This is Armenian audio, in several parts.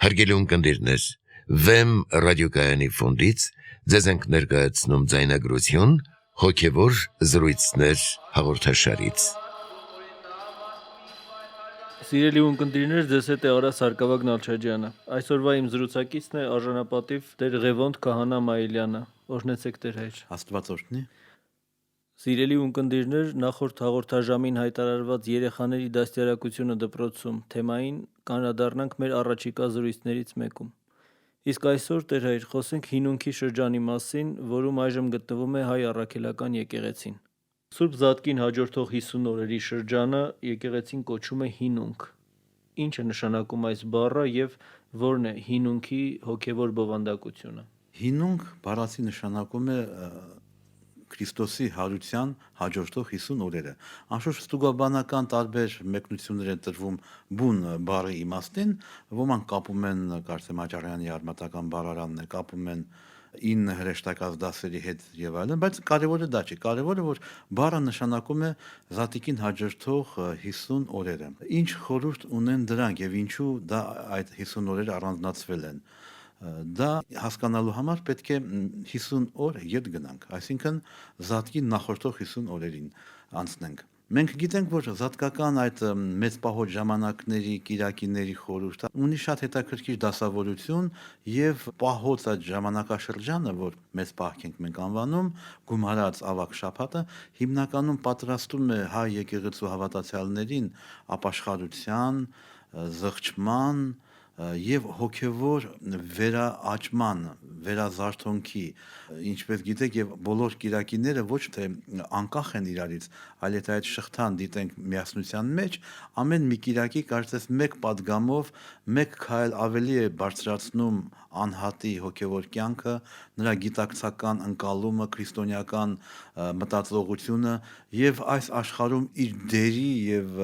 Հարգելի ունկնդիրներ, Վեմ ռադիոկայանի ֆոնդից ձեզ ենք ներկայացնում ձայնագրություն հոգևոր զրույցներ հաղորդաշարից։ Սիրելի ունկնդիրներ, ձեզ հետ է Արաս Հարկավագ Նալչաջյանը։ Այսօրվա իմ զրուցակիցն է արժանապատիվ Տեր Ղևոնդ Քահանա Մայիլյանը։ Օրհնեցեք Տեր հայր։ Աստված օրհնի։ Սիրելի ունկնդիրներ, նախորդ հաղորդաժամին հայտարարված երեխաների դաստիարակությունը դպրոցում թեմային կանրադառնանք մեր առաջիկա զրույցներից մեկում։ Իսկ այսօր Տեր հայր խոսենք հինունքի շրջանի մասին, որում այժմ գտնվում է հայ առաքելական եկեղեցին։ Սուրբ Զատկին հաջորդող 50 օրերի շրջանը եկեղեցին կոչում է հինունք։ Ինչ է նշանակում այս բառը եւ որն է հինունքի հոգեվոր բովանդակությունը։ Հինունք բառացի նշանակում է Քրիստոսի հարության հաջորդող 50 օրերը։ Անշուշտ ստուգաբանական տարբեր մեկնություններ են տրվում բուն բառի իմաստին, ոմանք կապում են, կարծեմ Աճարյանի արմատական բառարանն է, կապում են 9 հրեշտակած դասերի հետ եւ այլն, բայց կարևորը դա չի, կարևորը որ բառը նշանակում է Զատիկին հաջորդող 50 օրերը։ Ինչ խորհուրդ ունեն դրանք եւ ինչու դա այդ 50 օրերը առանձնացվել են։ Դա հասկանալու համար պետք է 50 օր ետ գնանք, այսինքն Զատկին նախորդող 50 օրերին անցնենք։ Մենք գիտենք, որ զատկական այդ մեծ պահոց ժամանակների կիրակիների խորհուրդը ունի շատ հետաքրքիր դասավորություն եւ պահոց այդ ժամանակաշրջանը, որ մեծ պահք ենք մենք անվանում, գումարած ավակ շաբաթը, հիմնականում պատրաստում է հայ եկեղեցու հավատացյալներին ապաշխարության, զղջման եւ հոգեվոր վերաաճման, վերազարթոնքի, ինչպես գիտեք, եւ բոլոր կիրակիները ոչ թե անկախ են իրարից, այլ եթե այդ շղթան դիտենք միասնության մեջ, ամեն մի կիրակի կարծես մեկ падգամով մեկ քայլ ավելի է բարձրացնում անհատի հոգեվոր կյանքը, նրա գիտակցական ընկալումը, քրիստոնեական մտածողությունը եւ այս աշխարհում իր դերի եւ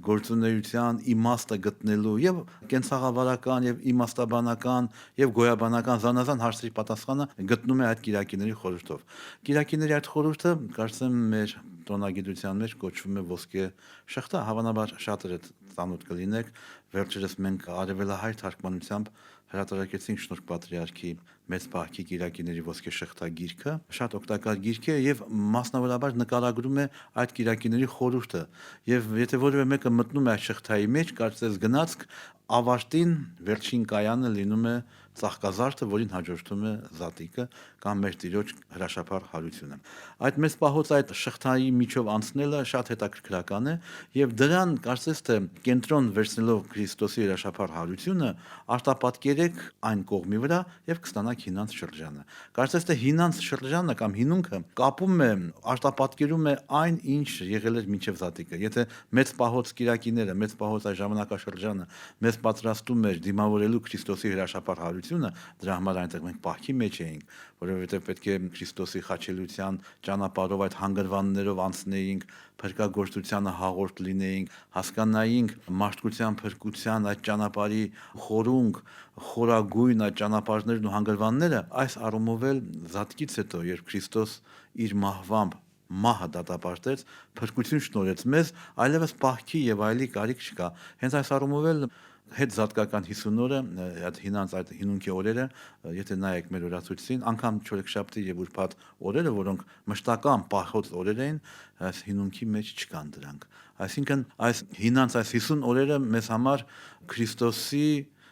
գործունեության իմաստը գտնելու եւ կենցաղավարական եւ իմաստաբանական եւ գոյաբանական զանազան հարցերի պատասխանը գտնում է այդ կիրակիների խորհրդով։ Կիրակիների այդ խորհուրդը, կարծեմ, մեր տոնագիտության մեջ կոչվում է ոսկե շղթա, հավանաբար շատերը ծանոթ կլինեք, վերջերս մենք արևելահայ թարգմանությամբ հրատարակեցինք Շնորհք Պատրիարքի մեծ պահքի կիրակիների ոսկե շղթա գիրքը, շատ օգտակար գիրք է եւ մասնավորաբար նկարագրում է այդ կիրակիների խորհուրդը եւ եթե որևէ մեկը մտնում է այդ շղթայի մեջ, կարծես գնացք ավարտին վերջին կայանը լինում է ծաղկազարդը, որին հաջորդում է Զատիկը կամ մեր Տիրոջ հրաշափառ հարությունը։ Այդ մեծ պահոց այդ շղթայի միջով անցնելը շատ հետաքրքրական է եւ դրան կարծես թե կենտրոն վերցնելով Քրիստոսի հրաշափառ հարությունը արտապատկերեք այն կողմի վրա եւ կստանաք հինանց շրջանը։ Կարծես թե հինանց շրջանը կամ հինունքը կապում է, արտապատկերում է այն, ինչ եղել էր մինչև Զատիկը։ Եթե մեծ պահոց կիրակիները, մեծ պահոց այդ ժամանակաշրջանը մեզ պատրաստում էր դիմավորելու Քրիստոսի հրաշափառ հարությունը, դրա համար այնտեղ մենք պահքի մեջ էինք, որովհետև պետք է Քրիստոսի խաչելության ճանապարհով այդ հանգրվաններով անցնեինք, փրկagorցությանը հաղորդ լինեինք, հասկանայինք մարդկության փրկության այդ ճանապարհի խորունկ, խորագույն այդ ճանապարհներն ու հանգրվանները, այս առումով էլ Զատկից հետո, երբ Քրիստոս իր մահվամբ մահը դատապարտեց, փրկություն շնորհեց մեզ, այլևս պահքի եւ այլի կարիք չկա։ Հենց այս առումով էլ հետ զատկական 50 օրը, այդ հինանց այդ հինունքի օրերը, եթե նայեք մեր օրացույցին, անգամ չորեքշաբթի եւ ուրբաթ օրերը, որոնք մշտական պահոց օրեր էին, այս հինունքի մեջ չկան դրանք։ Այսինքն այս հինանց այս 50 օրերը մեզ համար Քրիստոսի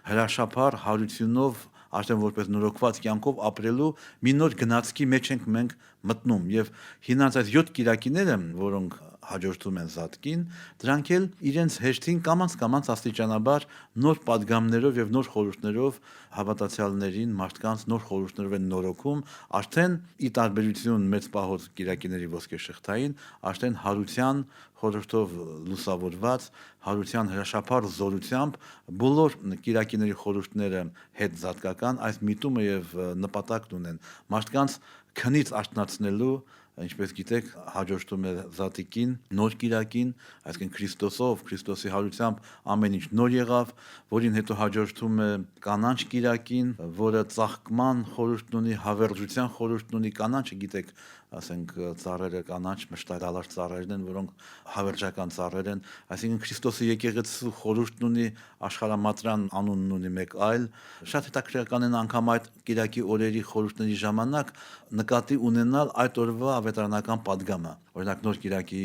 հրաշափառ հարությունով արդեն որպես նորոգված կյանքով ապրելու մի նոր գնացքի մեջ ենք մենք մտնում եւ հինանց այս 7 կիրակիները, որոնք հաջորդում են Զատկին, դրանք էլ իրենց հեշտին կամաց աստիճանաբար նոր падգամներով եւ նոր խորհուրդներով հավատացյալներին, մարդկանց նոր խորհուրդներով են նորոգում, արդեն ի տարբերություն մեծ պահոց կիրակիների ոսկե շղթային, արդեն հարության խորհրդով լուսավորված, հարության հրաշափառ զորությամբ բոլոր կիրակիների խորհուրդները հետ զատկական այս միտումը եւ նպատակն ունեն մարդկանց քնից արթնացնելու, ինչպես գիտեք, հաջորդում է Զատիկին, նոր Կիրակին, այսինքն Քրիստոսով, Քրիստոսի հարությամբ ամեն ինչ նոր եղավ, որին հետո հաջորդում է կանանչ Կիրակին, որը ծաղկման խորհուրդ ունի, հավերժության խորհուրդ ունի, կանանչը գիտեք, ասենք ծառերը կանաչ մշտարալար ծառերն են, որոնք հավերժական ծառեր են, այսինքն Քրիստոսի եկեղեցու խորհուրդն ունի, աշխարհամատրան անունն ունի մեկ այլ, շատ հետաքրքրական են անգամ այդ Կիրակի օրերի խորհուրդների ժամանակ նկատի ունենալ այդ օրվա ավետարանական падգամը, օրինակ նոր Կիրակի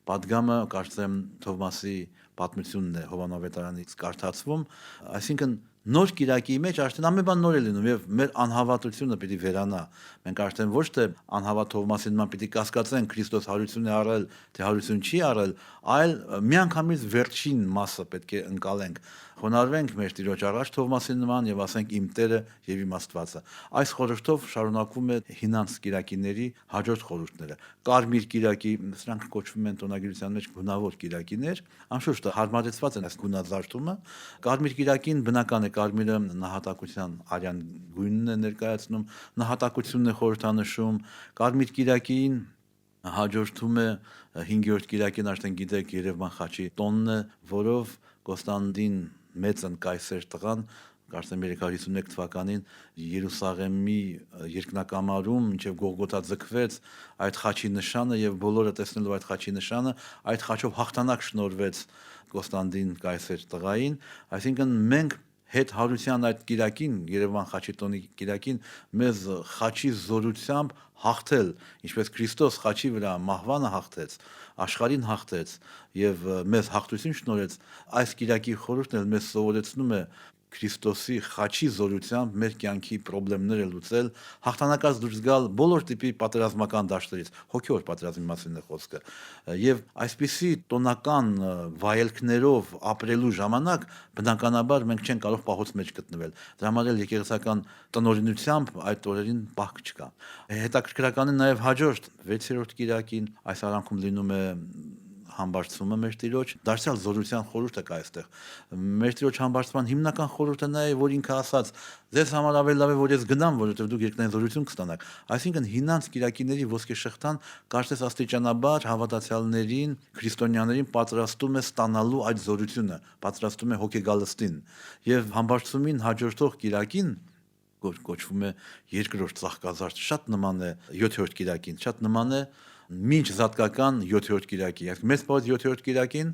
падգամը, կարծեմ Թովմասի պատմությունն է Հովանու ավետարանից կարդացվում, այսինքն նոր Կիրակի մեջ արդեն ամեն բան նոր է լինում եւ մեր անհավատությունը պիտի վերանա։ Մենք արդեն ոչ թե անհավատ Թովմասին նման պիտի կասկածենք Քրիստոս հարություն է արել, թե հարություն չի արել, այլ միանգամից վերջին մասը պետք է ընկալենք։ Խոնարհվենք մեր Տիրոջ առաջ Թովմասի նման եւ ասենք իմ Տերը եւ իմ Աստվածը։ Այս խորհրդով շարունակվում է հինանց Կիրակիների հաջորդ խորհուրդները։ Կարմիր Կիրակի, սրանք կոչվում են տոնագրության մեջ գունավոր Կիրակիներ, անշուշտ հարմարեցված են այս գունազարդումը։ Կարմիր Կիրակին բնական է կարմիրը նահատակության արյան գույնն է ներկայացնում, նահատակությունն է խորհրդանշում, կարմիր Կիրակին հաջորդում է 5-րդ Կիրակին, արդեն գիտեք, Երևան խաչի տոնն է, որով Կոստանդին մեծն կայսեր տղան, կարծեմ 351 թվականին Երուսաղեմի երկնակամարում մինչև Գողգոթա ձգվեց այդ խաչի նշանը եւ բոլորը տեսնելով այդ խաչի նշանը, այդ խաչով հաղթանակ շնորհվեց Կոստանդին կայսեր տղային, այսինքն մենք հետ հարության այդ Կիրակին, Երևան խաչի տոնի Կիրակին մեզ խաչի զորությամբ հաղթել, ինչպես Քրիստոս խաչի վրա մահվանը հաղթեց, աշխարհին հաղթեց եւ մեզ հաղթություն շնորհեց, այս Կիրակի խորհուրդն էլ մեզ սովորեցնում է Քրիստոսի խաչի զորությամբ մեր կյանքի խնդիրները լուծել, հաղթանակած դուրս գալ բոլոր տիպի պատերազմական դաշտերից, հոգեոր պատերազմի մասին է խոսքը։ Եվ այսպիսի տոնական վայելքներով ապրելու ժամանակ բնականաբար մենք չենք կարող պահոց մեջ գտնվել։ Դրա համար էլ եկեղեցական տնօրինությամբ այդ օրերին բախ չկա։ Հետաքրքրական է նաև հաջորդ 6-րդ Կիրակին այս արանքում լինում է համբարձումը մեր Տիրոջ, դարձյալ զորության խորհուրդը կա այստեղ։ Մեր Տիրոջ համբարձման հիմնական խորհուրդը նա է, որ ինքը ասաց. «Ձեզ համար ավելի լավ է, որ ես գնամ, որովհետև դուք երկնային զորություն կստանաք»։ Այսինքն հինանց Կիրակիների ոսկե շղթան կարծես աստիճանաբար հավատացյալներին, քրիստոնյաներին պատրաստում է ստանալու այդ զորությունը, պատրաստում է հոգեգալստին։ Եվ համբարձումին հաջորդող Կիրակին կոչվում է երկրորդ ծաղկազարդ, շատ նման է 7-րդ Կիրակին, շատ նման է մինչ զատկական 7-րդ Կիրակի, այսինքն մեծ պարզ 7-րդ Կիրակին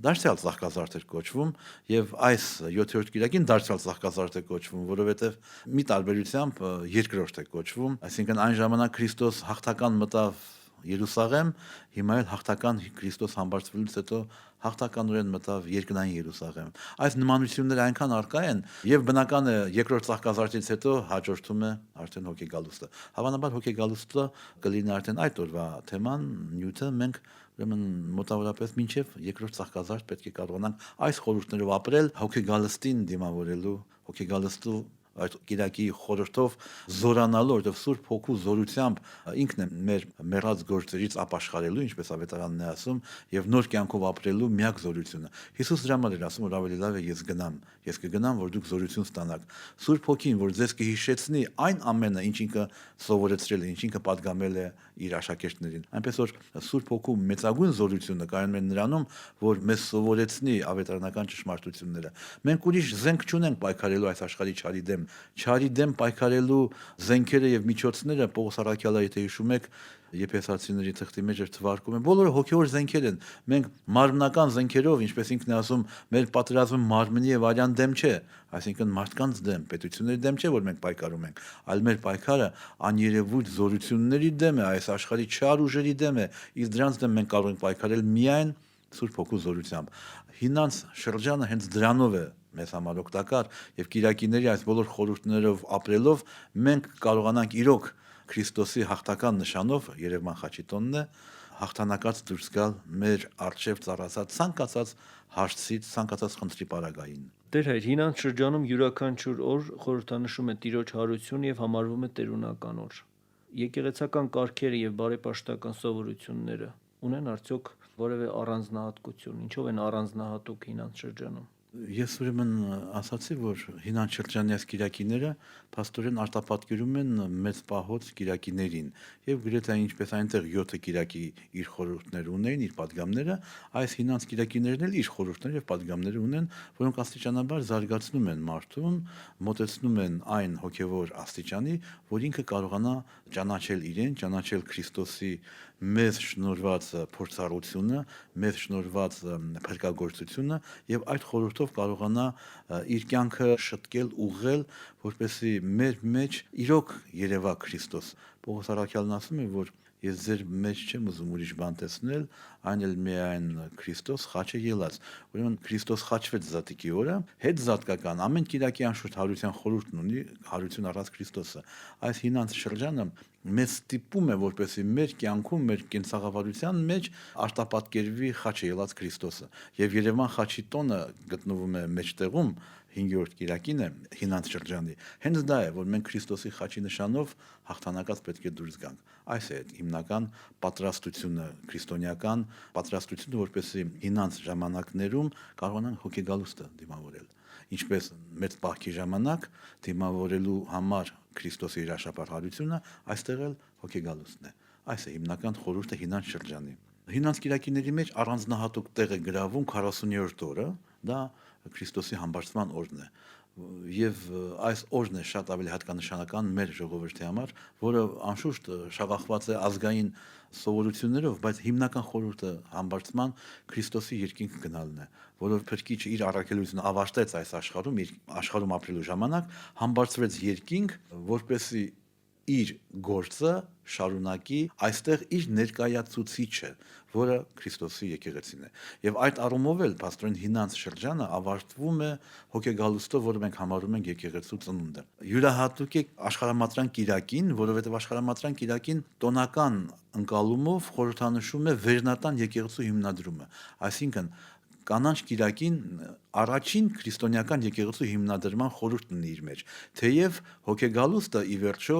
դարձյալ ծաղկազարդ էր կոչվում եւ այս 7-րդ Կիրակին դարձյալ ծաղկազարդ է կոչվում, որովհետեւ մի տարբերությամբ երկրորդ է կոչվում, այսինքն այն ժամանակ Քրիստոս հաղթական մտավ Երուսաղեմ, հիմա էլ հաղթական Քրիստոս համբարձվելուց հետո հաղթականորեն մտավ երկնային Երուսաղեմ։ Այս նմանությունները այնքան առկա են եւ բնական է երկրորդ ծաղկազարդից հետո հաջորդում է արդեն հոգեգալուստը։ Հավանաբար հոգեգալուստը կլինի արդեն այդ օրվա թեման, նյութը մենք ուրեմն մոտավորապես մինչև երկրորդ ծաղկազարդ պետք է կարողանանք այս խորհուրդներով ապրել հոգեգալստին դիմավորելու, հոգեգալստու այդ Կիրակի խորհրդով զորանալու, որովհետև Սուրբ Հոգու զորությամբ ինքն է մեր մեռած գործերից ապաշխարելու, ինչպես ավետարանն է ասում, եւ նոր կյանքով ապրելու միակ զորությունը։ Հիսուս դրա համար էր ասում, որ ավելի լավ է ես գնամ, ես կգնամ, որ դուք զորություն ստանաք։ Սուրբ Հոգին, որ ձեզ կհիշեցնի այն ամենը, ինչ ինքը սովորեցրել է, ինչ ինքը պատգամել է իր աշակերտներին։ Այնպես որ Սուրբ Հոգու մեծագույն զորությունը կայանում է նրանում, որ մեզ սովորեցնի ավետարանական ճշմարտությունները։ Մենք ուրիշ զենք չունենք պայքարելու այս աշխարհի չարի դեմ։ Չարի դեմ պայքարելու զենքերը եւ միջոցները Պողոս առաքյալը, եթե հիշում եք, Եփեսացիների թղթի մեջ թվարկում է, բոլորը հոգեոր զենքեր են։ Մենք մարմնական զենքերով, ինչպես ինքն է ասում, մեր պատերազմը մարմնի եւ արյան դեմ չէ, այսինքն մարդկանց դեմ, պետությունների դեմ չէ, որ մենք պայքարում ենք, այլ մեր պայքարը աներևույթ զորությունների դեմ է, այս աշխարհի չար ուժերի դեմ է, իսկ դրանց դեմ մենք կարող ենք պայքարել միայն Սուրբ Հոգու զորությամբ։ Հինանց շրջանը հենց դրանով է մեզ համար օգտակար եւ Կիրակիների այս բոլոր խորհուրդներով ապրելով մենք կարողանանք իրոք Քրիստոսի հաղթական նշանով Երևան խաչի տոնն է հաղթանակած դուրս գալ մեր արժև ծառացած ցանկացած հարցից, ցանկացած խնդրի պարագային։ Տեր հայր, հինանց շրջանում յուրաքանչյուր օր խորհրդանշում է Տիրոջ հարություն եւ համարվում է տերունական օր։ Եկեղեցական կարգերը եւ բարեպաշտական սովորությունները ունեն արդյոք որևէ առանձնահատկություն, ինչով են առանձնահատուկ հինանց շրջանում։ Ես ուրեմն ասացի, որ հինան շրջանյաց կիրակիները փաստորեն արտապատկերում են մեծ պահոց կիրակիներին եւ գրեթե ինչպես այնտեղ 7 կիրակի իր խորհուրդներ ունեն, իր падգամները, այս հինանց կիրակիներն էլ իր խորհուրդներ եւ падգամներ ունեն, որոնք աստիճանաբար զարգացնում են մարդուն, մոտեցնում են այն հոգեվոր աստիճանի, որ ինքը կարողանա ճանաչել իրեն, ճանաչել Քրիստոսի մեզ շնորհված փորձառությունը, մեզ շնորհված փրկagorցությունը եւ այդ խորհրդով կարողանա իր կյանքը շտկել, ուղղել, որպեսզի մեր մեջ իրոք երևա Քրիստոս։ Պողոս առաքյալն ասում է, որ ես ձեր մեջ չեմ ուզում ուրիշ բան տեսնել, այն էլ միայն Քրիստոս խաչը ելած։ Ուրեմն Քրիստոս խաչվեց զատիկի օրը, հետ զատկական ամեն կիրակի անշուշտ հարության խորհուրդն ունի, հարություն առած Քրիստոսը։ Այս հինանց շրջանը մեզ ստիպում է, որպեսզի մեր կյանքում, մեր կենցաղավարության մեջ արտապատկերվի խաչը ելած Քրիստոսը։ Եվ Երևան խաչի տոնը գտնվում է մեջտեղում 5-րդ կիրակին է հինանց շրջանի։ Հենց դա է, որ մենք Քրիստոսի խաչի նշանով հաղթանակած պետք է դուրս գանք։ Այս է հիմնական պատրաստությունը, քրիստոնեական պատրաստությունը, որպեսզի հինանց ժամանակներում կարողանանք հոգեգալուստը դիմավորել։ Ինչպես մեծ պահքի ժամանակ դիմավորելու համար Քրիստոսի հրաշափառությունը, այստեղ էլ հոգեգալուստն է։ Այս է հիմնական խորհուրդը հինանց շրջանի։ Հինանց կիրակիների մեջ առանձնահատուկ տեղ է գրավում 40-րդ օրը, դա Քրիստոսի համբարձման օրն է։ Եվ այս օրն է շատ ավելի հատկանշանական մեր ժողովրդի համար, որը անշուշտ շաղախված է ազգային սովորություններով, բայց հիմնական խորհուրդը համբարձման Քրիստոսի երկինք գնալն է, որով Փրկիչը իր առաքելությունը ավարտեց այս աշխարհում, իր աշխարհում ապրելու ժամանակ համբարձվեց երկինք, որպեսզի իր գործը շարունակի այստեղ իր ներկայացուցիչը, որը Քրիստոսի եկեղեցին է։ Եվ այդ առումով էլ փաստորեն հինանց շրջանը ավարտվում է հոգեգալուստով, որը մենք համարում ենք եկեղեցու ծնունդը։ Յուրահատուկ է աշխարհամատրան կիրակին, որովհետև աշխարհամատրան կիրակին տոնական ընկալումով խորհրդանշում է վերնատան եկեղեցու հիմնադրումը, այսինքն կանանչ կիրակին առաջին քրիստոնեական եկեղեցու հիմնադրման խորհուրդն ունի իր մեջ, թեև հոգեգալուստը ի վերջո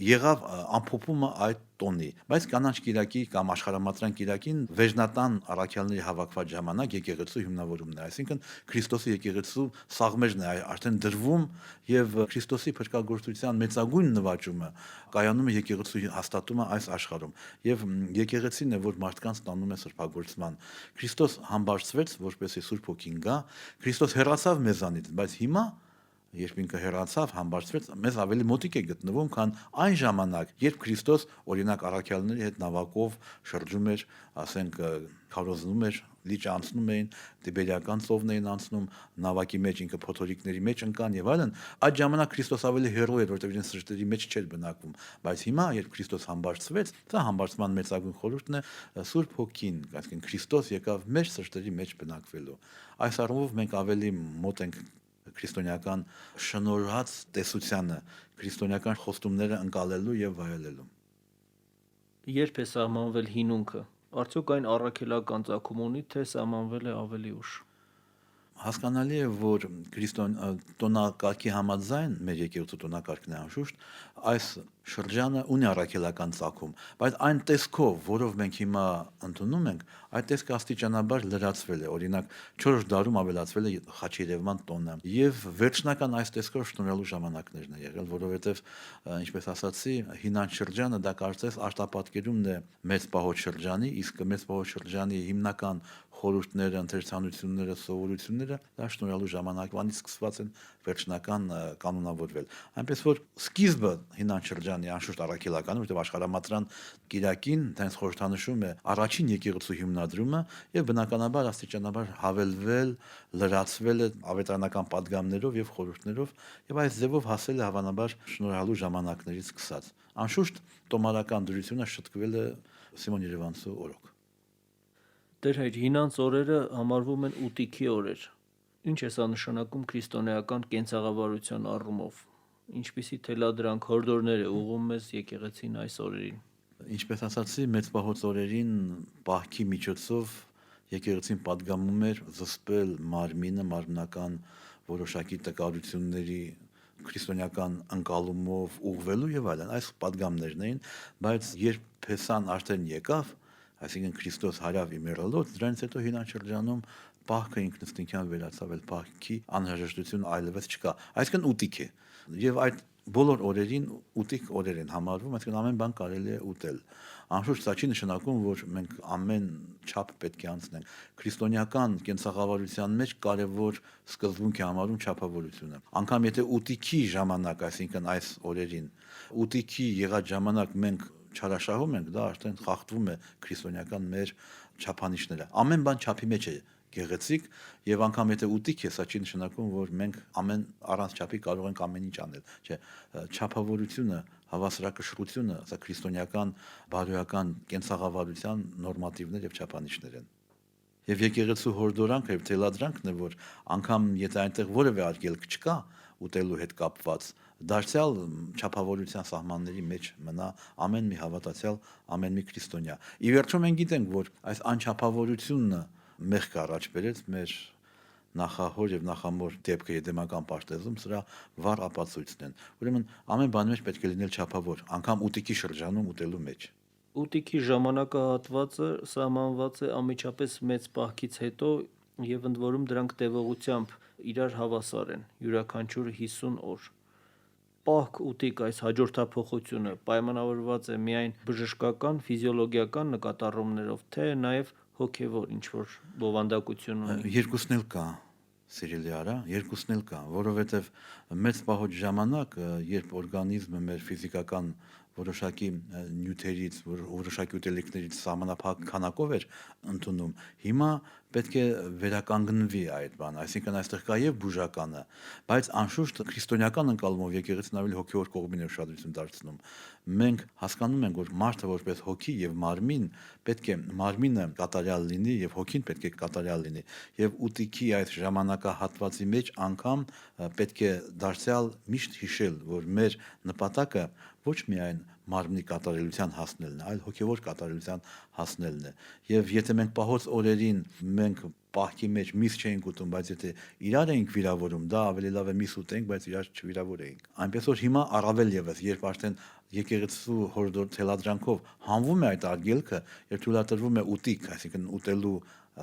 եղավ ամփոփումը այդ տոնի, բայց կանանչ կիրակի կամ աշխարհամատրան կիրակին վերնատան առաքյալների հավաքված ժամանակ եկեղեցու հիմնավորումն է, այսինքն Քրիստոսի եկեղեցու սաղմերն է արդեն դրվում եւ Քրիստոսի փրկagorցության մեծագույն նվաճումը կայանում է եկեղեցու հաստատումը այս աշխարհում եւ եկեղեցին է, որ մարդկանց տանում է սրբագործման։ Քրիստոս համբարձվեց, որպեսզի Սուրբ Հոգին գա, Քրիստոս հեռացավ մեզանից, բայց հիմա երբ ինքը հեռացավ, համբարձվեց, մեզ ավելի մոտիկ է գտնվում, քան այն ժամանակ, երբ Քրիստոս օրինակ առաքյալների հետ նավակով շրջում էր, ասենք քարոզնում էր, լիճը անցնում էին, Տիբերիական ծովն էին անցնում, նավակի մեջ ինքը փոթորիկների մեջ ընկան եւ այլն, այդ ժամանակ Քրիստոս ավելի հեռու էր, որտեղ իրեն սրտերի մեջ չէր բնակվում, բայց հիմա երբ Քրիստոս համբարձվեց, դա համբարձման մեծագույն խորհուրդն է Սուրբ Հոգին, այսինքն Քրիստոս եկավ մեր սրտերի մեջ բնակվելու։ Այս առումով մենք ավելի մոտ ենք քրիստոնեական շնորհած տեսությանը, քրիստոնեական խոստումները ընկալելու եւ վայելելու։ Երբ է սահմանվել հինունքը, արդյոք այն առաքելական ծագում ունի, թե սահմանվել է ավելի ուշ։ Հասկանալի է, որ տոնակարգի համաձայն մեր եկեղեցու տոնակարգն է անշուշտ, այս շրջանը ունի առաքելական ծագում, բայց այն տեսքով, որով մենք հիմա ընդունում ենք, այդ տեսքը աստիճանաբար լրացվել է, օրինակ 4 դարում ավելացվել է խաչի երևման տոնը, եւ վերջնական այս տեսքով շնորհալու ժամանակներն է եղել, որովհետեւ ինչպես ասացի, հինանց շրջանը դա կարծես արտապատկերումն է մեծ պահոց շրջանի, իսկ մեծ պահոց շրջանի հիմնական խորհուրդները, ընթերցանությունները, սովորությունները դա շնորհալու ժամանակվանից սկսված են վերջնական կանոնավորվել։ Այնպես որ սկիզբը հինանց շրջանի անշուշտ առաքելական, որտեղ աշխարհամատրան կիրակին դրանց խորհրդանշում է առաջին եկեղեցու հիմնադրումը եւ բնականաբար աստիճանաբար հավելվել, լրացվել է ավետարանական падգամներով եւ խորհուրդներով եւ այս ձևով հասել է հավանաբար շնորհալու ժամանակներից սկսած։ Անշուշտ տոմարական դրությունը շտկվել է Սիմոն Երևանցու օրոք։ Տեր հայր, հինանց օրերը համարվում են ուտիքի օրեր։ Ինչ է սա նշանակում քրիստոնեական կենցաղավարության առումով։ Ինչպիսի թելադրանք հորդորներ է ուղղում մեզ եկեղեցին այս օրերին։ Ինչպես ասացի, մեծ պահոց օրերին պահքի միջոցով եկեղեցին падգամում էր զսպել մարմինը, մարմնական որոշակի տկարությունների քրիստոնեական ընկալումով ուղղվելու եւ այլն։ Այս падգամներն էին, բայց երբ Փեսան արդեն եկավ, այսինքն Քրիստոս հարավ իմերալոց, դրանից հետո հինաշրջանում պահքը ինքնըստինքյան վերացավ, էլ պահքի անհրաժեշտություն այլևս չկա։ Այսինքն ուտիք է։ Եվ այդ բոլոր օրերին ուտիկ օրեր են համարվում, այսինքն ամեն բան կարելի է ուտել։ Անշուշտ սա չի նշանակում, որ մենք ամեն չափ պետք է անցնենք։ Քրիստոնեական կենսաղավարության մեջ կարևոր սկզբունք է համարում չափավորությունը։ Անկամ եթե ուտիքի ժամանակ, այսինքն այս օրերին, ուտիքի եղած ժամանակ մենք չարաշահում ենք, դա արդեն խախտվում է քրիստոնեական մեր չափանիշները։ Ամեն բան չափի մեջ է գեղեցիկ եւ անգամ եթե ուտիկ է, սա չի նշանակում, որ մենք ամեն առանց չափի կարող ենք ամեն ինչ անել։ Չէ, չափավորությունը, հավասարակշռությունը, սա քրիստոնեական բարոյական կենսաղավարության նորմատիվներ եւ չափանիշներ են։ Եվ եկեղեցու հորդորանքը եւ թելադրանքն է, որ անգամ եթե այնտեղ որևէ արգելք չկա ուտելու հետ կապված, դարձյալ չափավորության սահմանների մեջ մնա ամեն մի հավատացյալ, ամեն մի քրիստոնյա։ Ի վերջո մենք գիտենք, որ այս անչափավորությունը մեղք առաջ բերեց մեր նախահոր եւ նախամոր դեպքը եդեմական պարտեզում սրա վառ ապացույցն են։ Ուրեմն ամեն բանի մեջ պետք է լինել չափավոր, անգամ ուտիկի շրջանում ուտելու մեջ։ Ուտիքի ժամանակահատվածը սահմանված է անմիջապես մեծ պահքից հետո եւ ընդ որում դրանք տևողությամբ իրար հավասար են, յուրաքանչյուրը 50 օր։ Պահք ուտիկ այս հաջորդափոխությունը պայմանավորված է միայն բժշկական, ֆիզիոլոգիական նկատառումներով, թե նաեւ հոգեվոր ինչ-որ բովանդակություն ունի։ Երկուսն էլ կա, սիրելի արա, երկուսն էլ կա, որովհետև մեծ պահոց ժամանակ, երբ օրգանիզմը մեր ֆիզիկական որոշակի նյութերից, որոշակի ուտելիքներից սահմանափակ քանակով էր ընդունում, հիմա պետք է վերականգնվի այդ բանը, այսինքն այստեղ կա եւ բուժականը, բայց անշուշտ քրիստոնեական ընկալումով եկեղեցին ավելի հոգեոր կողմին է ուշադրություն դարձնում։ Մենք հասկանում ենք, որ մարդը որպես հոգի եւ մարմին պետք է մարմինը կատարյալ լինի եւ հոգին պետք է կատարյալ լինի եւ ուտիքի այդ ժամանակահատվածի մեջ անգամ պետք է դարձյալ միշտ հիշել, որ մեր նպատակը ոչ միայն մարմնի կատարելության հասնելն է, այլ հոգևոր կատարելության հասնելն է։ Եվ եթե մենք պահոց օրերին մենք պահքի մեջ միս չէինք ուտում, բայց եթե իրար էինք վիրավորում, դա ավելի լավ է միս ուտենք, բայց իրար չվիրավորեինք։ Այնպես որ հիմա առավել եւս, երբ արդեն եկեղեցու հորդոր թելադրանքով հանվում է այդ արգելքը, երբ թույլատրվում է ուտիկ, այսինքն ուտելու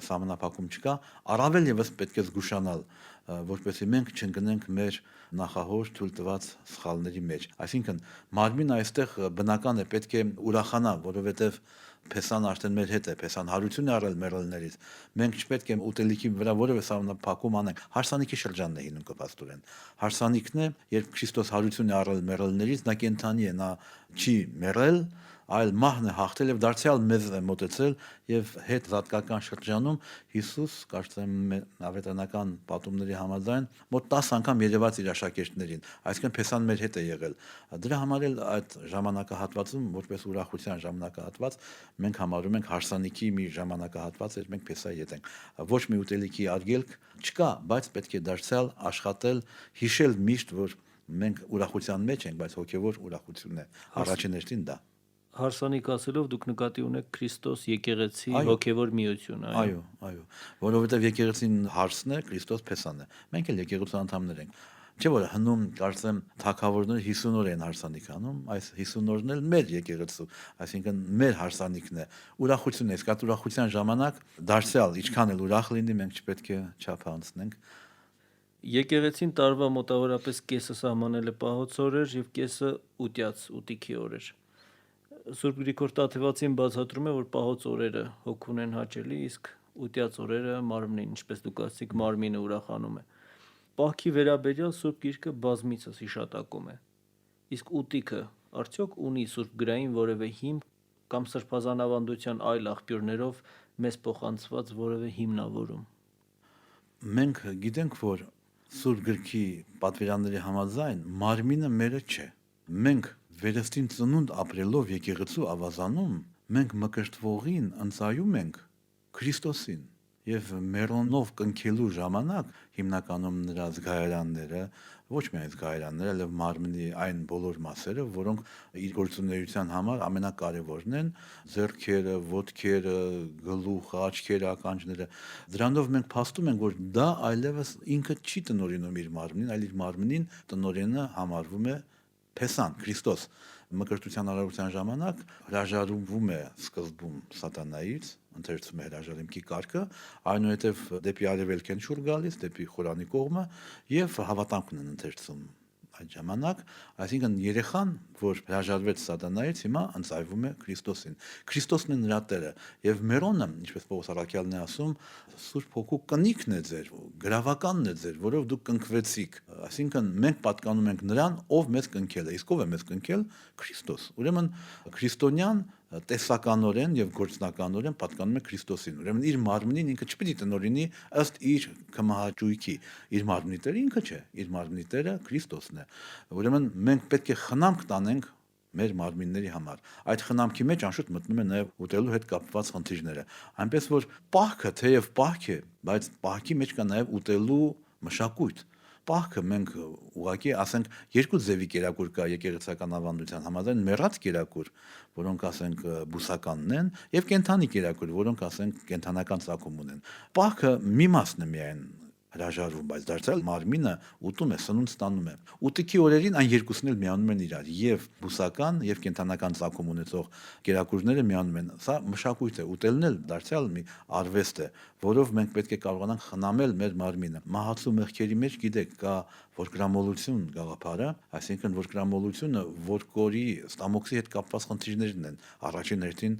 սահմանափակում չկա, առավել եւս պետք է զգուշանալ, որպեսզի մենք չընկնենք մեր նախահոր թույլ տված սխալների մեջ։ Այսինքն մարմինը այստեղ բնական է, պետք է ուրախանա, որովհետև Փեսան արդեն մեր հետ է, Փեսան հարություն է առել մեռելներից։ Մենք չպետք է ուտելիքի վրա որևէ սահմանափակում անենք։ Հարսանիքի շրջանն է հինում կպաստորեն։ Հարսանիքն է, երբ Քրիստոս հարություն է առել մեռելներից, նա կենթանի է, նա չի մեռել, այլ մահն է հաղթել եւ դարձյալ մեզ է մոտեցել եւ հետ զատկական շրջանում Հիսուս, կարծեմ ավետարանական պատումների համաձայն, մոտ 10 անգամ երևաց իր աշակերտներին, այսինքն Փեսան մեր հետ է եղել։ Դրա համար էլ այդ ժամանակահատվածում որպես ուրախության ժամանակահատված մենք համարում ենք հարսանիքի մի ժամանակահատված, երբ մենք Փեսայի հետ ենք։ Ոչ մի ուտելիքի արգելք չկա, բայց պետք է դարձյալ աշխատել, հիշել միշտ, որ մենք ուրախության մեջ ենք, բայց հոգեվոր ուրախություն է առաջին հերթին դա։ Հարսանիք ասելով դուք նկատի ունեք Քրիստոս եկեղեցի Այո։ հոգևոր միությունը, այո։ Այո, որովհետև եկեղեցին հարսն է, Քրիստոս Փեսան է։ Մենք էլ եկեղեցու անդամներ ենք։ Չէ՞ որ հնում, կարծեմ, թագավորները 50 օր են հարսանիք անում, այս 50 օրն էլ մեր եկեղեցու, այսինքն մեր հարսանիքն է։ Ուրախություն է, իսկ այդ ուրախության ժամանակ դարձյալ ինչքան էլ ուրախ լինի, մենք չպետք է չափ անցնենք։ Եկեղեցին տարվա մոտավորապես կեսը սահմանել է պահոց օրեր եւ կեսը ուտյաց ուտիքի օրեր։ Սուրբ Գրիգոր Տաթևացին բացատրում է, որ պահոց օրերը հոգուն են հաճելի, իսկ ուտյաց օրերը մարմնին, ինչպես դուք ասացիք, մարմինը ուրախանում է։ Պահքի վերաբերյալ Սուրբ Գիրքը բազմիցս հիշատակում է։ Իսկ ուտիքը արդյոք ունի Սուրբ Գրային որևէ հիմք կամ սրբազան ավանդության այլ աղբյուրներով մեզ փոխանցված որևէ հիմնավորում։ Մենք գիտենք, որ Սուրբ Գրքի պատվիրանների համաձայն մարմինը մերը չէ։ Մենք վերստին ծնունդ ապրելով եկեղեցու ավազանում, մենք մկրտվողին ընծայում ենք Քրիստոսին եւ մեռոնով կնքելու ժամանակ հիմնականում նրա զգայարանները, ոչ միայն զգայարանները, այլև մարմնի այն բոլոր մասերը, որոնք իր գործունեության համար ամենակարևորն են, ձեռքերը, ոտքերը, գլուխը, աչքերը, ականջները, դրանով մենք փաստում ենք, որ դա այլևս ինքը չի տնօրինում իր մարմնին, այլ իր մարմնին տնօրենը համարվում է Փեսան, Քրիստոս։ մկրտության արարության ժամանակ հրաժարվում է սկզբում սատանայից, ընթերցում է հրաժարիմքի կարգը, այնուհետև դեպի արևելք են շուռ գալիս, դեպի Խորանի կողմը եւ հավատամքն են ընթերցում այդ ժամանակ, այսինքն երեխան, որ հրաժարվեց սատանայից, հիմա ընծայվում է Քրիստոսին։ Քրիստոսն է նրա Տերը, եւ Մերոնը, ինչպես Պողոս առաքյալն է ասում, Սուրբ Հոգու կնիքն է ձեր, գրավականն է ձեր, որով դուք կնքվեցիք։ Այսինքն մենք պատկանում ենք նրան, ով մեզ կնքել է։ Իսկ ով է մեզ կնքել? Քրիստոս։ Ուրեմն քրիստոնյան տեսականորեն եւ գործնականորեն պատկանում է Քրիստոսին։ Ուրեմն իր մարմնին ինքը չպիտի տնօրինի ըստ իր կմահաճույքի։ Իր մարմնի Տերը ինքը չէ, իր մարմնի Տերը Քրիստոսն է։ Ուրեմն մենք պետք է խնամք տանենք մեր մարմինների համար։ Այդ խնամքի մեջ անշուշտ մտնում է նաև ուտելու հետ կապված խնդիրները։ Այնպես որ պահքը թեև պահք է, բայց պահքի մեջ կա նաև ուտելու մշակույթ։ Պահքը մենք ուղղակի ասենք երկու ձևի կերակուր կա եկեղեցական ավանդության համաձայն մեռած կերակուր, որոնք ասենք բուսականն են, եւ կենթանի կերակուր, որոնք ասենք կենթանական ծագում ունեն։ Պահքը մի մասն է միայն հրաժարվում, բայց դարձյալ մարմինը ուտում է, սնունդ ստանում է։ Ուտիքի օրերին այն երկուսն էլ միանում են իրար, եւ բուսական եւ կենթանական ծագում ունեցող կերակուրները միանում են։ Սա մշակույթ է, ուտելն էլ դարձյալ մի արվեստ է, որով մենք պետք է կարողանանք խնամել մեր մարմինը։ Մահացու մեղքերի մեջ գիտեք կա որգրամոլություն գաղափարը, այսինքն որգրամոլությունը որկորի ստամոքսի հետ կապված խնդիրներն են առաջին հերթին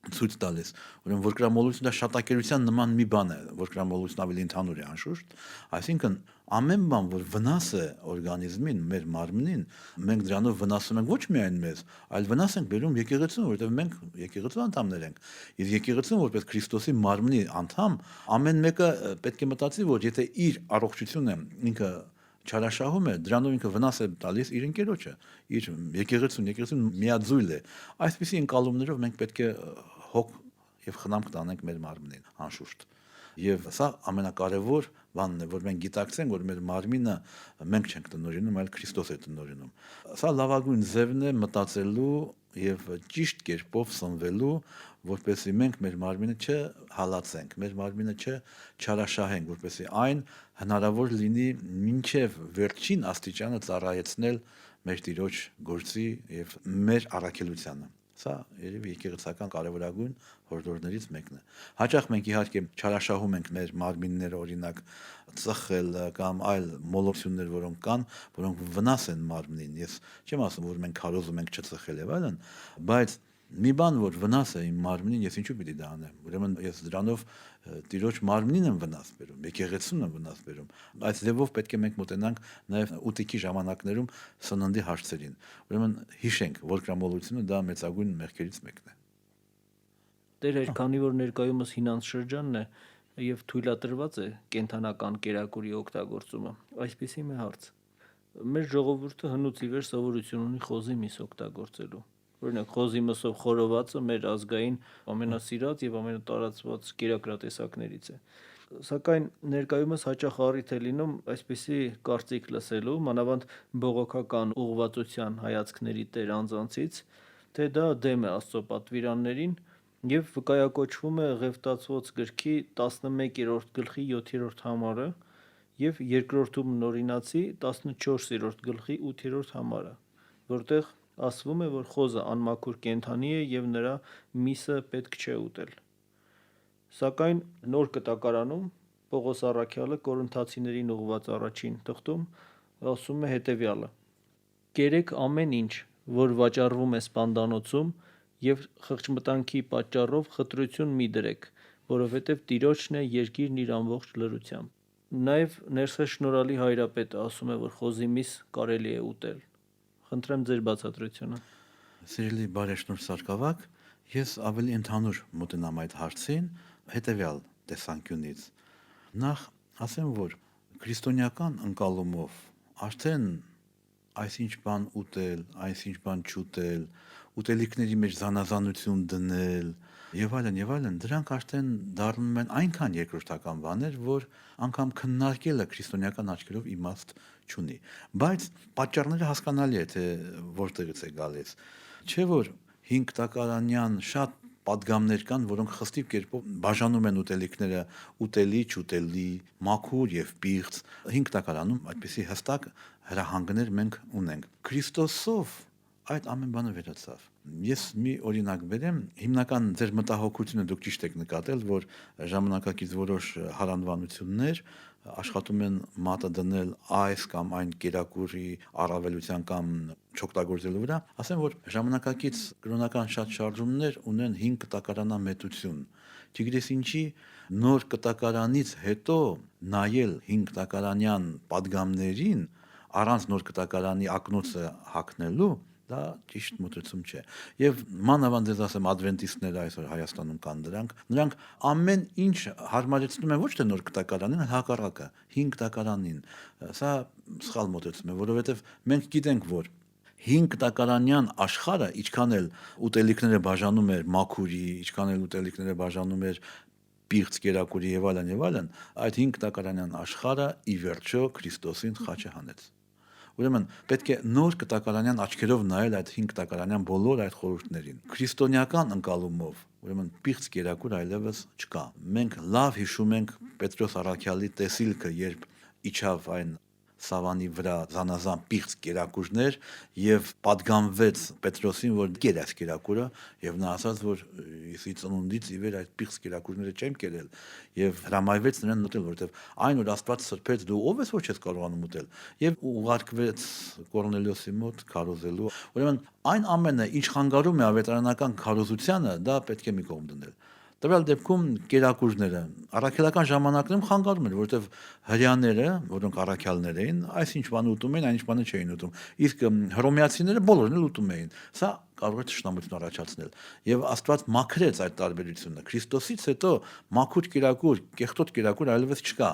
ցույց տալիս։ Ուրեմն որգրամոլությունը շատակերության նման մի բան է, որգրամոլությունը ավելի ընդհանուր է անշուշտ, այսինքն ամեն բան, որ վնաս է օրգանիզմին, մեր մարմնին, մենք դրանով վնասում ենք ոչ միայն մեզ, այլ վնաս ենք բերում եկեղեցուն, որովհետև մենք եկեղեցու անդամներ ենք։ Իսկ եկեղեցուն որպես Քրիստոսի մարմնի անդամ, ամեն մեկը պետք է մտածի, որ եթե իր առողջությունը ինքը չարաշահում է, դրանով ինքը վնաս է տալիս իր ընկերոջը, իր եկեղեցուն միաձույլ է։ Այսպիսի ընկալումներով մենք պետք է հոգ եւ խնամք տանենք մեր մարմնին, անշուշտ։ Եվ սա ամենակարևոր բանն է, որ մենք գիտակցենք, որ մեր մարմինը մենք չենք տնօրինում, այլ Քրիստոս է տնօրինում։ Սա լավագույն ձևն է մտածելու եւ ճիշտ կերպով սնվելու, որպեսզի մենք մեր մարմինը չհալածենք, մեր մարմինը չարաշահենք, որպեսզի այն հնարավոր լինի մինչև վերջին աստիճանը ծառայեցնել մեր Տիրոջ գործի եւ մեր առաքելությանը։ Սա երևի եկեղեցական կարևորագույն հորդորներից մեկն է։ Հաճախ մենք իհարկե չարաշահում ենք մեր մարմինները, օրինակ ծխել կամ այլ մոլորություններ, որոնք կան, որոնք վնաս են մարմնին։ Ես չեմ ասում, որ մենք քարոզում ենք չծխել եւ այլն, բայց մի բան, որ վնաս է իմ մարմնին, ես ինչու պիտի դա անեմ։ Ուրեմն ես դրանով Տիրոջ մարմնին եմ վնաս բերում, եկեղեցուն եմ վնաս բերում։ Այս ձևով պետք է մենք մոտենանք նաև ուտիքի ժամանակներում սննդի հարցերին։ Ուրեմն հիշենք, որ գրամոլությունը դա մեծագույն մեղքերից մեկն է։ Տեր էր, քանի որ ներկայումս հինանց շրջանն է եւ թույլատրված է կենթանական կերակուրի օգտագործումը, այսպեսի մի հարց։ Մեր ժողովուրդը հնուց ի վեր սովորություն ունի խոզի միս օգտագործելու։ Օրինակ խոզի մսով խորովածը մեր ազգային ամենասիրած եւ ամենատարածված կերակրատեսակներից է։ Սակայն ներկայումս հաճախ առիթ է լինում այսպիսի կարծիք լսելու, մանավանդ բողոքական ուղղվածության հայացքների տեր անձանցից, թե դա դեմ է Աստծո պատվիրաններին եւ վկայակոչվում է Ղևտացոց գրքի 11-րդ գլխի 7-րդ համարը եւ երկրորդում Նորինացի 14-րդ գլխի 8-րդ համարը, որտեղ ասվում է, որ խոզը անմաքուր կենդանի է եւ նրա միսը պետք չէ ուտել։ Սակայն նոր կտակարանում Պողոս առաքյալը Կորինթացիներին ուղղված առաջին թղթում ասում է հետևյալը. «Կերեք ամեն ինչ, որ վաճառվում է սպանդանոցում, եւ խղճմտանքի պատճառով խտրություն մի դրեք, որովհետեւ Տիրոջն է երկիրն իր ամբողջ լրությամբ»։ Նաեւ ներսես շնորհալի հայրապետը ասում է, որ խոզի միս կարելի է ուտել։ Խնդրեմ ձեր բացատրությունը։ Սիրելի բարեշնորհ Սարգսակ, ես ավելի ընդհանուր մոտենամ այդ հարցին հետեւյալ տեսանկյունից։ Նախ ասեմ, որ քրիստոնեական ընկալումով արդեն այսինչ բան ուտել, այսինչ բան չուտել, ուտելիքների մեջ զանազանություն դնել եւ այլն, դրանք արդեն դառնում են այնքան երկրորդական բաներ, որ անգամ քննարկելը քրիստոնեական աչքերով իմաստ չունի։ Բայց պատճառները հասկանալի է, թե որտեղից է գալիս։ Չէ՞ որ 5 տակարանյան շատ պատգամներ կան, որոնք խստիվ կերպով բաժանում են ուտելիքները ուտելի, չուտելի, մաքուր եւ պիղծ։ 5 տակարանում այդպիսի հստակ հրահանգներ մենք ունենք։ Քրիստոսով այդ ամեն բանը վերացավ։ Ես մի օրինակ բերեմ, հիմնական ձեր մտահոգությունը դուք ճիշտ եք նկատել, որ ժամանակակից որոշ հարանվանություններ աշխատում են մատը դնել այս կամ այն կերակուրի առավելության կամ չօգտագործելու վրա, ասեմ, որ ժամանակակից կրոնական շատ շարժումներ ունեն 5 կտակարանամետություն։ Չգիտես ինչի նոր կտակարանից հետո նայել 5 կտակարանյան падգամներին առանց նոր կտակարանի ակնոցը հագնելու դա ճիշտ մոտեցում չէ։ Եվ մանավանդ ես ասեմ ադվենտիստները այսօր Հայաստանում կան նրանք ամեն ինչ հարմարեցնում են ոչ թե նոր կտակարանին, այլ հակառակը 5 կտակարանին։ Սա սխալ մոտեցում է, որովհետև մենք գիտենք, որ 5 տակարանյան աշխարհը ինչքան էլ ուտելիքները բաժանում էր մաքուրի, ինչքան էլ ուտելիքները բաժանում էր պիղծ կերակուրի եւ այլն, այդ 5 տակարանյան աշխարհը ի վերջո Քրիստոսին խաչը հանեց։ Ուրեմն պետք է նոր կտակարանյան աչքերով նայել այդ 5 տակարանյան բոլոր այդ խորհուրդներին։ Քրիստոնեական ընկալումով, ուրեմն պիղծ կերակուր այլևս չկա։ Մենք լավ հիշում ենք Պետրոս առաքյալի տեսիլքը, երբ իջավ այն սավանի վրա զանազան պիղծ կերակուրներ եւ падգամվեց Պետրոսին, որ կեր այս կերակուրը, եւ նա ասաց, որ իսի ծնունդից ի վեր այդ պիղծ կերակուրները չեմ կերել եւ հրամայվեց նրան ուտել, որովհետեւ այն որ Աստված սրբեց, դու ով ես որ չես կարողանում ուտել, եւ ուղարկվեց Կորնելիոսի մոտ քարոզելու։ Ուրեմն այն ամենը, ինչ խանգարում է ավետարանական քարոզությանը, դա պետք է մի կողմ դնել։ Տվյալ դեպքում կերակուրները առաքելական ժամանակներում խանգարում են, որովհետև հрьяաները, որոնք առաքյալներ էին, այսինչ բան ուտում էին, այնինչ բանը չէին ուտում։ Իսկ հռոմեացիները բոլորն էլ ուտում էին։ Սա կարող է թշնամություն առաջացնել։ Եվ Աստված մաքրեց այդ տարբերությունը։ Քրիստոսից հետո մաքուր կերակուր, կեղտոտ կերակուր այլևս չկա։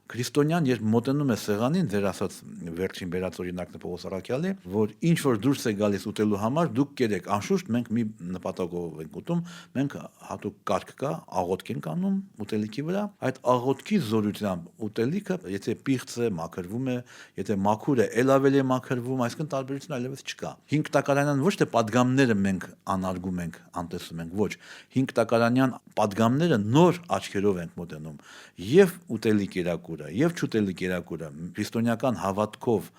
Քրիստոնյան երբ մոտենում է սեղանին, ձեր ասած վերջին բերած օրինակն է Պողոս առաքյալի, որ ինչ որ դուրս է գալիս ուտելու համար, դուք կերեք, անշուշտ մենք մի նպատակով ենք ուտում, մենք հատուկ կարգ կա, աղոթք ենք անում ուտելիքի վրա, այդ աղոթքի զորությամբ ուտելիքը, եթե պիղծ է, մաքրվում է, եթե մաքուր է, ել ավելի է մաքրվում, այսինքն տարբերություն այլևս չկա։ 5 տակարանյան ոչ թե падգամները մենք անարգում ենք, անտեսում ենք, ոչ, 5 տակարանյան падգամները նոր աչքերով ենք մոտենում, եւ ուտելի կերակուրը, եւ չուտելի կերակուրը քրիստոնեական հավատքով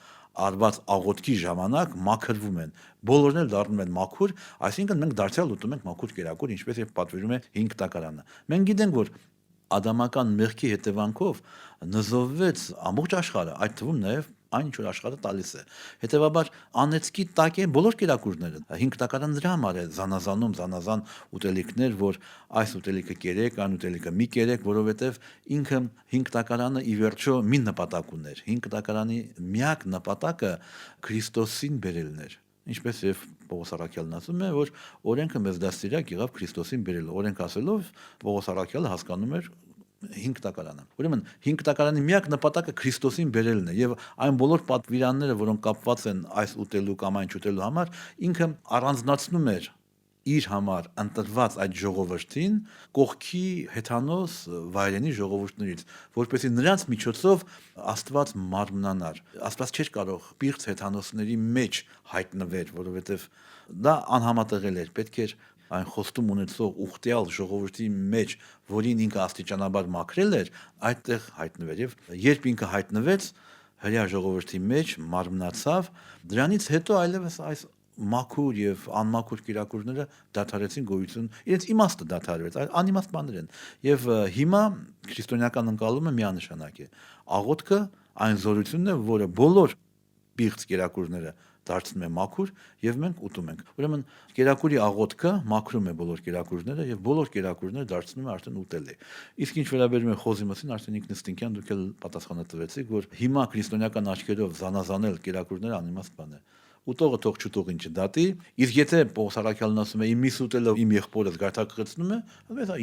արված աղոթքի ժամանակ մաքրվում են։ Բոլորն էլ դառնում են մաքուր, այսինքն մենք դարձյալ ուտում ենք մաքուր կերակուր, ինչպես եւ պատվիրում է 5 տակարանը։ Մենք գիտենք, որ ադամական մեղքի հետևանքով նզովվեց ամբողջ աշխարհը, այդ թվում նաեւ այն ինչ որ աշխարհը տալիս է։ Հետևաբար անեծքի տակ է բոլոր կերակուրները։ 5 տակարան դրա համար է զանազան ուտելիքներ, որ այս ուտելիքը կերեք, այն ուտելիքը մի կերեք, որովհետև ինքը 5 տակարանը ի վերջո մի նպատակ ուներ։ 5 տակարանի միակ նպատակը Քրիստոսին բերելն էր։ Ինչպես եւ Պողոս առաքյալն ասում է, որ օրենքը մեզ դաստիարակ եղավ Քրիստոսին բերելու։ Օրենք ասելով Պողոս առաքյալը հասկանում էր 5 տակարանը։ Ուրեմն 5 տակարանի միակ նպատակը Քրիստոսին բերելն է եւ այն բոլոր պատվիրանները, որոնք կապված են այս ուտելու կամ այն չուտելու համար, ինքը առանձնացնում էր իր համար ընտրված այդ ժողովրդին կողքի հեթանոս վայրենի ժողովուրդներից, որպեսզի նրանց միջոցով Աստված մարմնանար։ Աստված չէր կարող պիղծ հեթանոսների մեջ հայտնվել, որովհետև դա անհամատեղել էր, պետք էր այն խոստում ունեցող ուխտյալ ժողովրդի մեջ, որին ինքը աստիճանաբար մաքրել էր, այդտեղ հայտնվեր։ Եվ երբ ինքը հայտնվեց հրեա ժողովրդի մեջ, մարմնացավ, դրանից հետո այլևս այս մաքուր եւ անմաքուր կերակուրները դադարեցին գոյություն, իրենց իմաստը դադարվեց, անիմաստ բաներ են։ Եվ հիմա քրիստոնեական ընկալումը միանշանակ է։ Աղոթքը այն զորությունն է, որը բոլոր պիղծ կերակուրները դարձնում է մաքուր եւ մենք ուտում ենք։ Ուրեմն կերակուրի աղոթքը մաքրում է բոլոր կերակուրները եւ բոլոր կերակուրները դարձնում է արդեն ուտելի։ Իսկ ինչ վերաբերում է խոզի մասին, արդեն ինքնստինքյան դուք էլ պատասխանը տվեցիք, որ հիմա քրիստոնեական աչքերով զանազանել կերակուրները անիմաստ բան է։ Ուտողը թող չուտողին չդատի, իսկ եթե Պողոս առաքյալն ասում է իմ միս ուտելը իմ եղբորը զգայթակղեցնում է,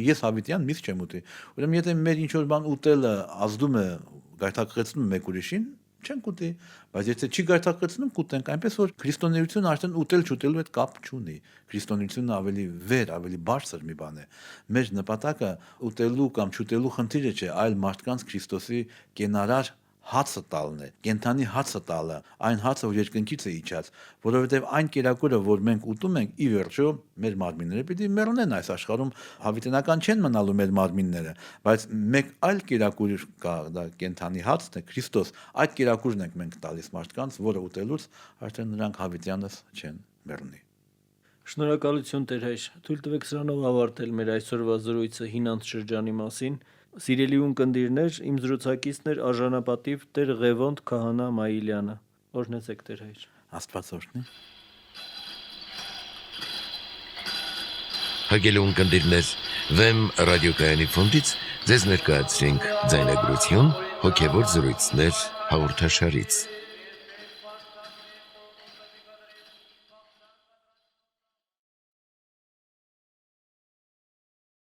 ես հավիտյան միս չեմ ուտի։ Ուրեմն եթե մեր ինչ որ բան ուտելը ազդում է գայթակղեցնում մեկ ուրիշին, չենք ուտի, բայց եթե չի գայթակղեցնում, կուտենք, այնպես որ քրիստոնեությունը արդեն ուտել չուտելու հետ կապ չունի։ Քրիստոնեությունը ավելի վեր, ավելի բարձր մի բան է։ Մեր նպատակը ուտելու կամ չուտելու խնդիրը չէ, այլ մարդկանց Քրիստոսի կենարար հացը տալն է, կենթանի հացը տալը, այն հացը, որ երկնքից է իջած, որովհետև այն կերակուրը, որ մենք ուտում ենք, ի վերջո մեր մարմինները պիտի մեռնեն այս աշխարհում, հավիտենական չեն մնալու մեր մարմինները, բայց մեկ այլ կերակուր կա, դա կենթանի հացն է, Քրիստոս, այդ կերակուրն ենք մենք տալիս մարդկանց, որը ուտելուց արդեն նրանք հավիտյանս չեն։ Բեռնի։ Շնորհակալություն Տեր հայր։ Թույլ տվեք սրանով ավարտել մեր այսօրվա զրույցը հինանց շրջանի մասին։ Սիրելի ունկնդիրներ, իմ զրուցակիցն էր արժանապատիվ Տեր Ղևոնդ Քահանա Մայիլյանը։ Օրհնեցեք Տեր հայր։ Աստված օրհնի։ Հարգելի ունկնդիրներ, Վեմ ռադիոկայանի ֆոնդից ձեզ ներկայացրինք ձայնագրություն հոգևոր զրույցներ հաղորդաշարից։